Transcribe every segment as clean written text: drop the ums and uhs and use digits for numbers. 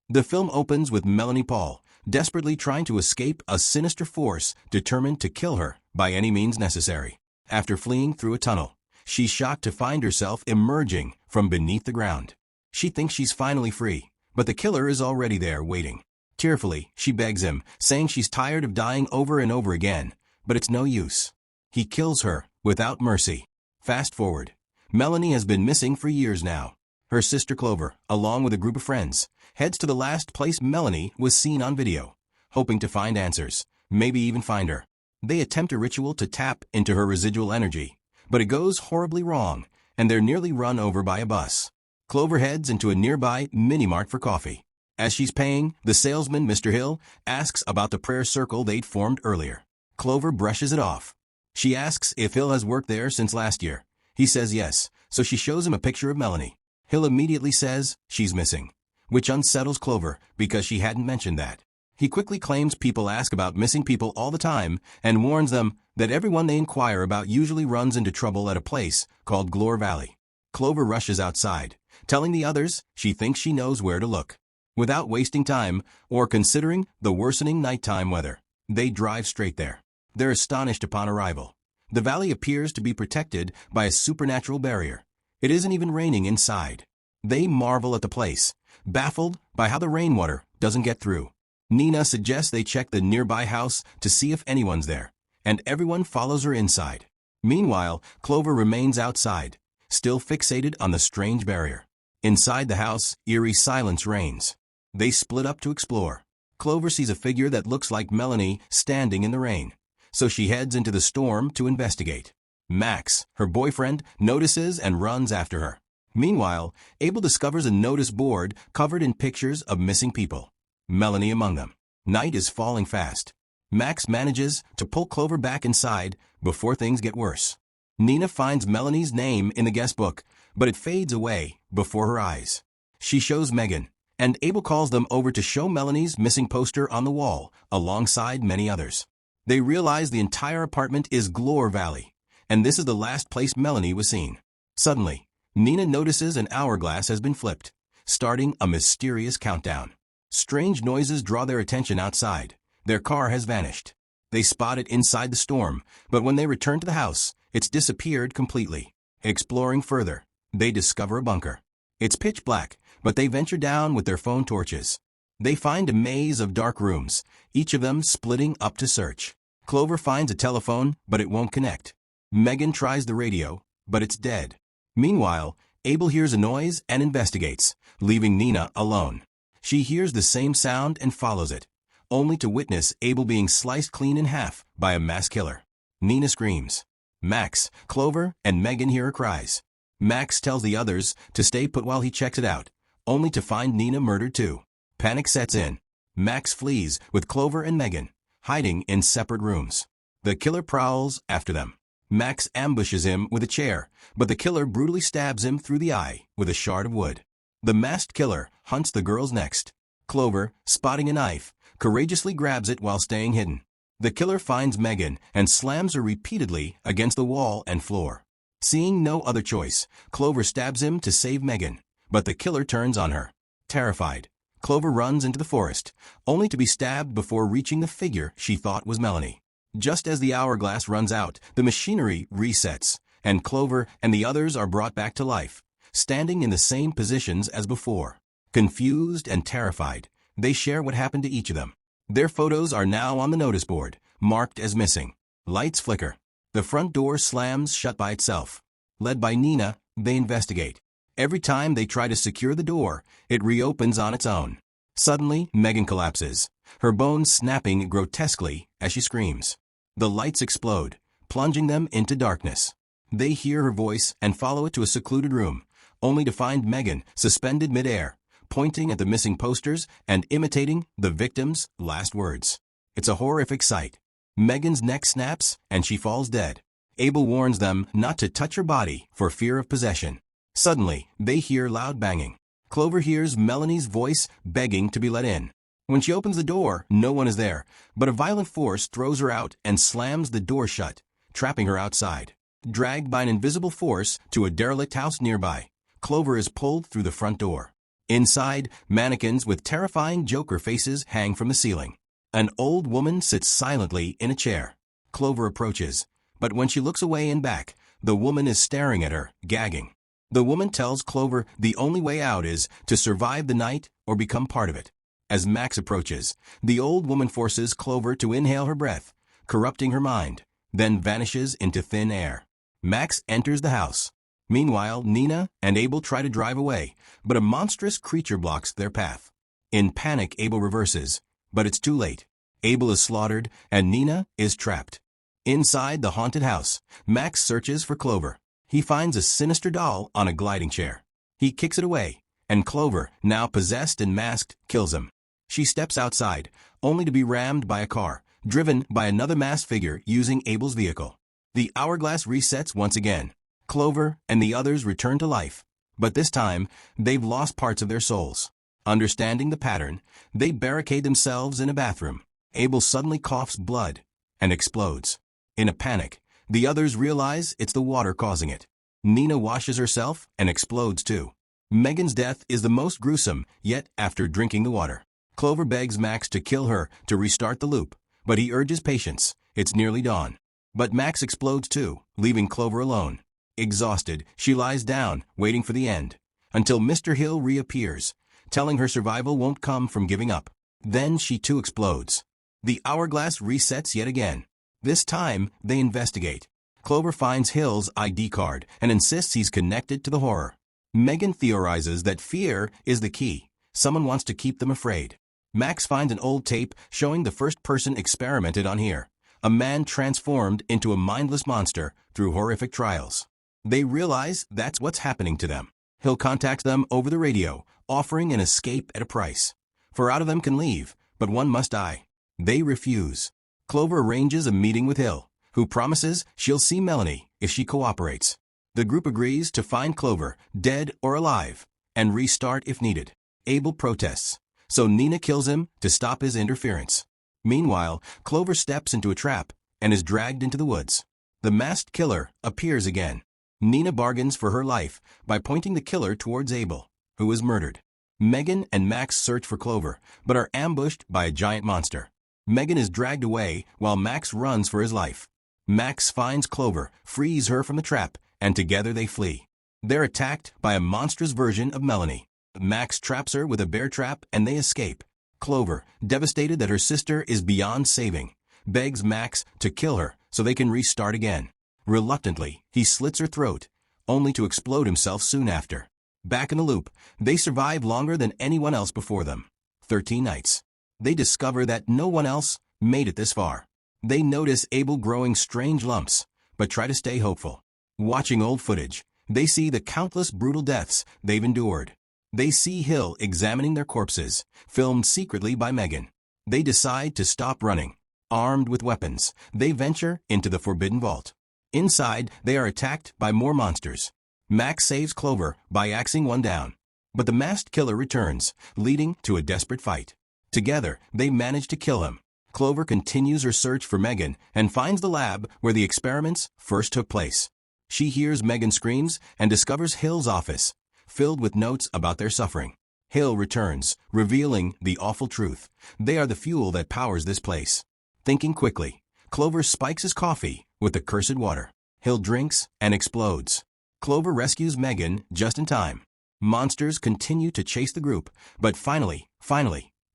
The film opens with Melanie Paul, desperately trying to escape a sinister force determined to kill her by any means necessary. After fleeing through a tunnel, she's shocked to find herself emerging from beneath the ground. She thinks she's finally free, but the killer is already there waiting. Tearfully, she begs him, saying she's tired of dying over and over again, but it's no use. He kills her without mercy. Fast forward. Melanie has been missing for years now. Her sister Clover, along with a group of friends, heads to the last place Melanie was seen on video, hoping to find answers, maybe even find her. They attempt a ritual to tap into her residual energy, but it goes horribly wrong, and they're nearly run over by a bus. Clover heads into a nearby mini-mart for coffee. As she's paying, the salesman, Mr. Hill, asks about the prayer circle they'd formed earlier. Clover brushes it off. She asks if Hill has worked there since last year. He says yes, so she shows him a picture of Melanie. Hill immediately says she's missing, which unsettles Clover because she hadn't mentioned that. He quickly claims people ask about missing people all the time and warns them that everyone they inquire about usually runs into trouble at a place called Clover Valley. Clover rushes outside, telling the others she thinks she knows where to look. Without wasting time or considering the worsening nighttime weather, they drive straight there. They're astonished upon arrival. The valley appears to be protected by a supernatural barrier. It isn't even raining inside. They marvel at the place, baffled by how the rainwater doesn't get through. Nina suggests they check the nearby house to see if anyone's there, and everyone follows her inside. Meanwhile, Clover remains outside, still fixated on the strange barrier. Inside the house, eerie silence reigns. They split up to explore. Clover sees a figure that looks like Melanie standing in the rain, so she heads into the storm to investigate. Max, her boyfriend, notices and runs after her. Meanwhile, Abel discovers a notice board covered in pictures of missing people, Melanie among them. Night is falling fast. Max manages to pull Clover back inside before things get worse. Nina finds Melanie's name in the guest book, but it fades away before her eyes. She shows Megan, and Abel calls them over to show Melanie's missing poster on the wall, alongside many others. They realize the entire apartment is Clover Valley, and this is the last place Melanie was seen. Suddenly, Nina notices an hourglass has been flipped, starting a mysterious countdown. Strange noises draw their attention outside. Their car has vanished. They spot it inside the storm, but when they return to the house, it's disappeared completely. Exploring further, they discover a bunker. It's pitch black, but they venture down with their phone torches. They find a maze of dark rooms, each of them splitting up to search. Clover finds a telephone, but it won't connect. Megan tries the radio, but it's dead. Meanwhile, Abel hears a noise and investigates, leaving Nina alone. She hears the same sound and follows it, only to witness Abel being sliced clean in half by a mass killer. Nina screams. Max, Clover, and Megan hear her cries. Max tells the others to stay put while he checks it out, only to find Nina murdered too. Panic sets in. Max flees with Clover and Megan, hiding in separate rooms. The killer prowls after them. Max ambushes him with a chair, but the killer brutally stabs him through the eye with a shard of wood. The masked killer hunts the girls next. Clover, spotting a knife, courageously grabs it while staying hidden. The killer finds Megan and slams her repeatedly against the wall and floor. Seeing no other choice, Clover stabs him to save Megan, but the killer turns on her. Terrified, Clover runs into the forest, only to be stabbed before reaching the figure she thought was Melanie. Just as the hourglass runs out, the machinery resets, and Clover and the others are brought back to life, standing in the same positions as before. Confused and terrified, they share what happened to each of them. Their photos are now on the notice board, marked as missing. Lights flicker. The front door slams shut by itself. Led by Nina, they investigate. Every time they try to secure the door, it reopens on its own. Suddenly, Megan collapses, her bones snapping grotesquely as she screams. The lights explode, plunging them into darkness. They hear her voice and follow it to a secluded room, only to find Megan suspended midair, pointing at the missing posters and imitating the victim's last words. It's a horrific sight. Megan's neck snaps and she falls dead. Abel warns them not to touch her body for fear of possession. Suddenly, they hear loud banging. Clover hears Melanie's voice begging to be let in. When she opens the door, no one is there, but a violent force throws her out and slams the door shut, trapping her outside. Dragged by an invisible force to a derelict house nearby, Clover is pulled through the front door. Inside, mannequins with terrifying Joker faces hang from the ceiling. An old woman sits silently in a chair. Clover approaches, but when she looks away and back, the woman is staring at her, gagging. The woman tells Clover the only way out is to survive the night or become part of it. As Max approaches, the old woman forces Clover to inhale her breath, corrupting her mind, then vanishes into thin air. Max enters the house. Meanwhile, Nina and Abel try to drive away, but a monstrous creature blocks their path. In panic, Abel reverses, but it's too late. Abel is slaughtered, and Nina is trapped. Inside the haunted house, Max searches for Clover. He finds a sinister doll on a gliding chair. He kicks it away, and Clover, now possessed and masked, kills him. She steps outside, only to be rammed by a car, driven by another masked figure using Abel's vehicle. The hourglass resets once again. Clover and the others return to life, but this time, they've lost parts of their souls. Understanding the pattern, they barricade themselves in a bathroom. Abel suddenly coughs blood and explodes. In a panic, the others realize it's the water causing it. Nina washes herself and explodes too. Megan's death is the most gruesome, yet after drinking the water. Clover begs Max to kill her to restart the loop, but he urges patience. It's nearly dawn. But Max explodes too, leaving Clover alone. Exhausted, she lies down, waiting for the end, until Mr. Hill reappears, telling her survival won't come from giving up. Then she too explodes. The hourglass resets yet again. This time, they investigate. Clover finds Hill's ID card and insists he's connected to the horror. Megan theorizes that fear is the key. Someone wants to keep them afraid. Max finds an old tape showing the first person experimented on here. A man transformed into a mindless monster through horrific trials. They realize that's what's happening to them. Hill contacts them over the radio, offering an escape at a price. 4 out of them can leave, but 1 must die. They refuse. Clover arranges a meeting with Hill, who promises she'll see Melanie if she cooperates. The group agrees to find Clover, dead or alive, and restart if needed. Abel protests, so Nina kills him to stop his interference. Meanwhile, Clover steps into a trap and is dragged into the woods. The masked killer appears again. Nina bargains for her life by pointing the killer towards Abel, who is murdered. Megan and Max search for Clover, but are ambushed by a giant monster. Megan is dragged away while Max runs for his life. Max finds Clover, frees her from the trap, and together they flee. They're attacked by a monstrous version of Melanie. Max traps her with a bear trap and they escape. Clover, devastated that her sister is beyond saving, begs Max to kill her so they can restart again. Reluctantly, he slits her throat, only to explode himself soon after. Back in the loop, they survive longer than anyone else before them. 13 nights. They discover that no one else made it this far. They notice Abel growing strange lumps, but try to stay hopeful. Watching old footage, they see the countless brutal deaths they've endured. They see Hill examining their corpses, filmed secretly by Megan. They decide to stop running. Armed with weapons, they venture into the forbidden vault. Inside, they are attacked by more monsters. Max saves Clover by axing one down. But the masked killer returns, leading to a desperate fight. Together, they manage to kill him. Clover continues her search for Megan and finds the lab where the experiments first took place. She hears Megan's screams and discovers Hill's office, filled with notes about their suffering. Hill returns, revealing the awful truth. They are the fuel that powers this place. Thinking quickly, Clover spikes his coffee with the cursed water. Hill drinks and explodes. Clover rescues Megan just in time. Monsters continue to chase the group, but finally,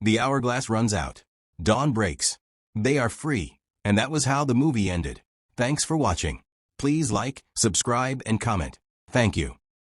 the hourglass runs out. Dawn breaks. They are free, and that was how the movie ended. Thanks for watching. Please like, subscribe, and comment. Thank you.